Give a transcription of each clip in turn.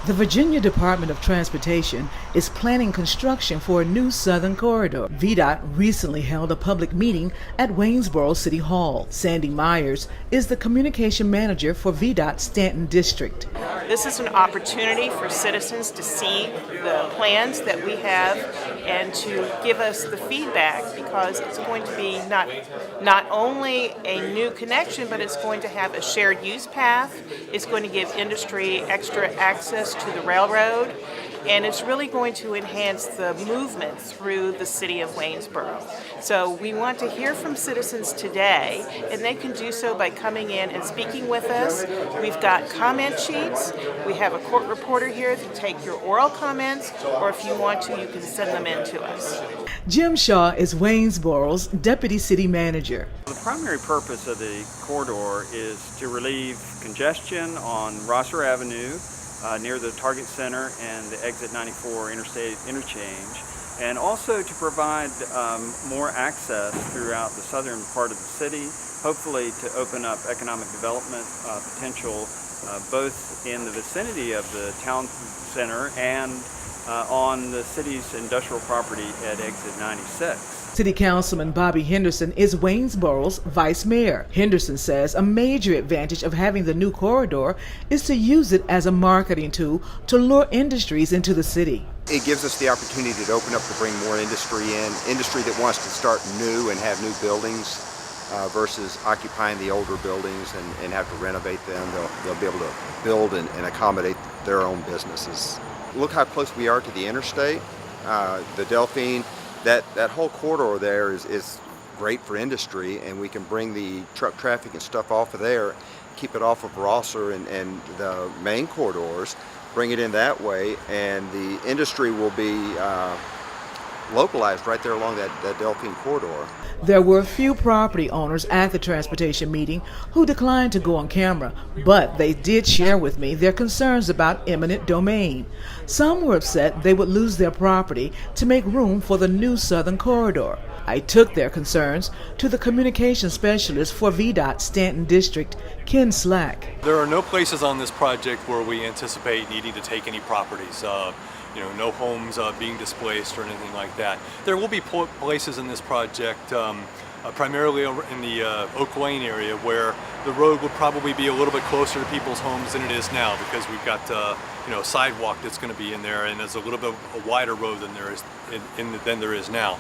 The Virginia Department of Transportation is planning construction for a new southern corridor. VDOT recently held a public meeting at Waynesboro City Hall. Sandy Myers is the communication manager for VDOT Stanton District. This is an opportunity for citizens to see the plans that we have and to give us the feedback, because it's going to be not only a new connection, but it's going to have a shared use path. It's going to give industry extra access to the railroad, and it's really going to enhance the movement through the city of Waynesboro. So we want to hear from citizens today, and they can do so by coming in and speaking with us. We've got comment sheets. We have a court reporter here to take your oral comments, or if you want to, you can send them in to us. Jim Shaw is Waynesboro's deputy city manager. The primary purpose of the corridor is to relieve congestion on Rosser Avenue near the Target Center and the Exit 94 interstate interchange, and also to provide more access throughout the southern part of the city, hopefully to open up economic development potential both in the vicinity of the town center and on the city's industrial property at Exit 96. City Councilman Bobby Henderson is Waynesboro's vice mayor. Henderson says a major advantage of having the new corridor is to use it as a marketing tool to lure industries into the city. It gives us the opportunity to open up to bring more industry in, industry that wants to start new and have new buildings versus occupying the older buildings and have to renovate them. They'll be able to build and accommodate their own businesses. Look how close we are to the interstate, the Delphine. That whole corridor there is great for industry, and we can bring the truck traffic and stuff off of there, keep it off of Rosser and the main corridors, bring it in that way, and the industry will be localized right there along that Delphine corridor. There were a few property owners at the transportation meeting who declined to go on camera, but they did share with me their concerns about eminent domain. Some were upset they would lose their property to make room for the new southern corridor. I took their concerns to the communication specialist for VDOT Stanton District, Ken Slack. There are no places on this project where we anticipate needing to take any properties. No homes being displaced or anything like that. There will be places in this project, primarily in the Oak Lane area, where the road would probably be a little bit closer to people's homes than it is now, because we've got a sidewalk that's going to be in there, and there's a little bit of a wider road than there is now.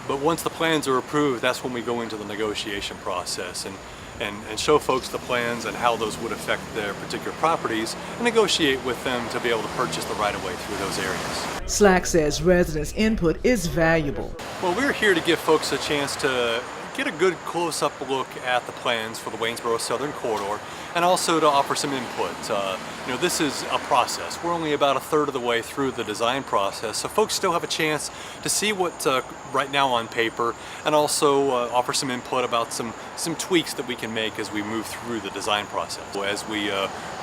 But once the plans are approved, that's when we go into the negotiation process and show folks the plans and how those would affect their particular properties, and negotiate with them to be able to purchase the right-of-way through those areas. Slack says residents' input is valuable. Well, we're here to give folks a chance to get a good close-up look at the plans for the Waynesboro Southern Corridor, and also to offer some input. This is a process. We're only about a third of the way through the design process, so folks still have a chance to see what's right now on paper, and also offer some input about some tweaks that we can make as we move through the design process, as we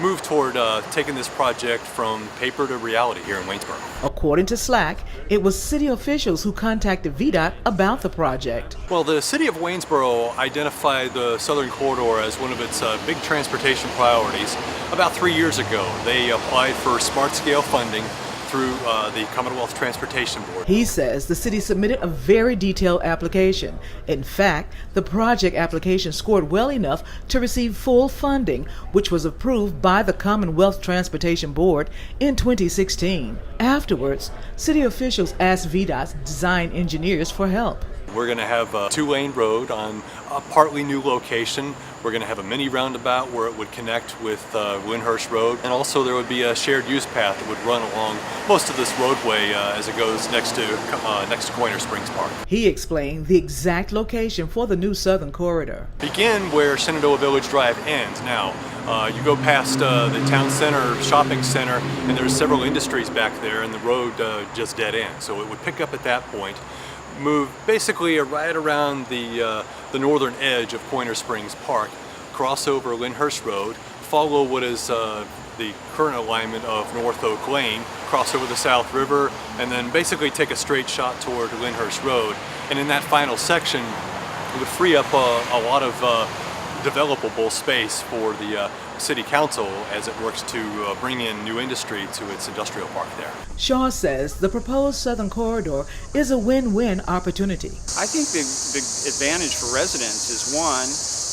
move toward taking this project from paper to reality here in Waynesboro. According to Slack, it was city officials who contacted VDOT about the project. Well, the city of Waynesboro identified the Southern Corridor as one of its big transportation priorities about 3 years ago. They applied for smart scale funding through the Commonwealth Transportation Board. He says the city submitted a very detailed application. In fact, the project application scored well enough to receive full funding, which was approved by the Commonwealth Transportation Board in 2016. Afterwards, city officials asked VDOT's design engineers for help. We're going to have a two-lane road on a partly new location. We're going to have a mini roundabout where it would connect with Lyndhurst Road, and also there would be a shared use path that would run along most of this roadway as it goes next to Coiner Springs Park. He explained the exact location for the new southern corridor. Begin where Shenandoah Village Drive ends. Now, you go past the town center, shopping center, and there's several industries back there, and the road just dead ends. So it would pick up at that point, move basically right around the northern edge of Coiner Springs Park, cross over Lyndhurst Road, follow what is the current alignment of North Oak Lane, cross over the South River, and then basically take a straight shot toward Lyndhurst Road. And in that final section, it would free up a lot of developable space for the City Council as it works to bring in new industry to its industrial park there. Shaw says the proposed Southern Corridor is a win-win opportunity. I think the advantage for residents is one,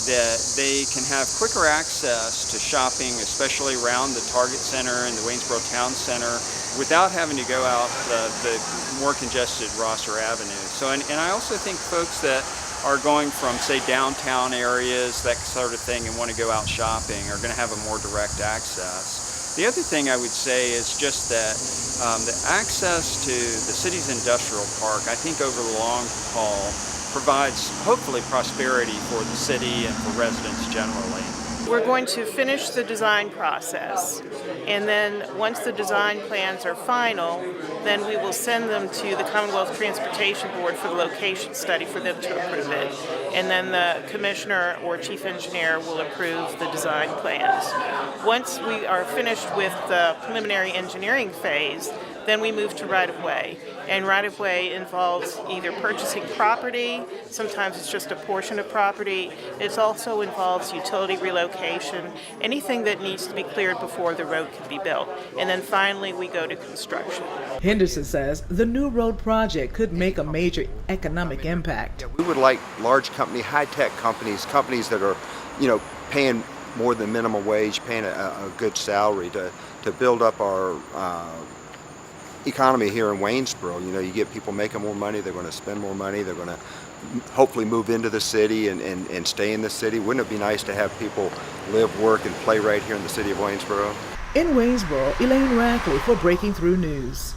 that they can have quicker access to shopping, especially around the Target Center and the Waynesboro Town Center, without having to go out the more congested Rosser Avenue. So, and I also think folks that are going from, say, downtown areas, that sort of thing, and want to go out shopping are going to have a more direct access. The other thing I would say is just that the access to the city's industrial park, I think over the long haul, provides hopefully prosperity for the city and for residents generally. We're going to finish the design process, and then once the design plans are final, then we will send them to the Commonwealth Transportation Board for the location study for them to approve it. And then the commissioner or chief engineer will approve the design plans. Once we are finished with the preliminary engineering phase, then we move to right-of-way. And right-of-way involves either purchasing property, sometimes it's just a portion of property. It also involves utility relocation, anything that needs to be cleared before the road can be built. And then finally, we go to construction. Henderson says the new road project could make a major economic impact. We would like large company, high-tech companies that are, paying more than minimum wage, paying a good salary to build up our economy here in Waynesboro. You get people making more money, they're going to spend more money, they're going to hopefully move into the city and stay in the city. Wouldn't it be nice to have people live, work, and play right here in the city of Waynesboro? In Waynesboro, Elaine Rackley for Breaking Through News.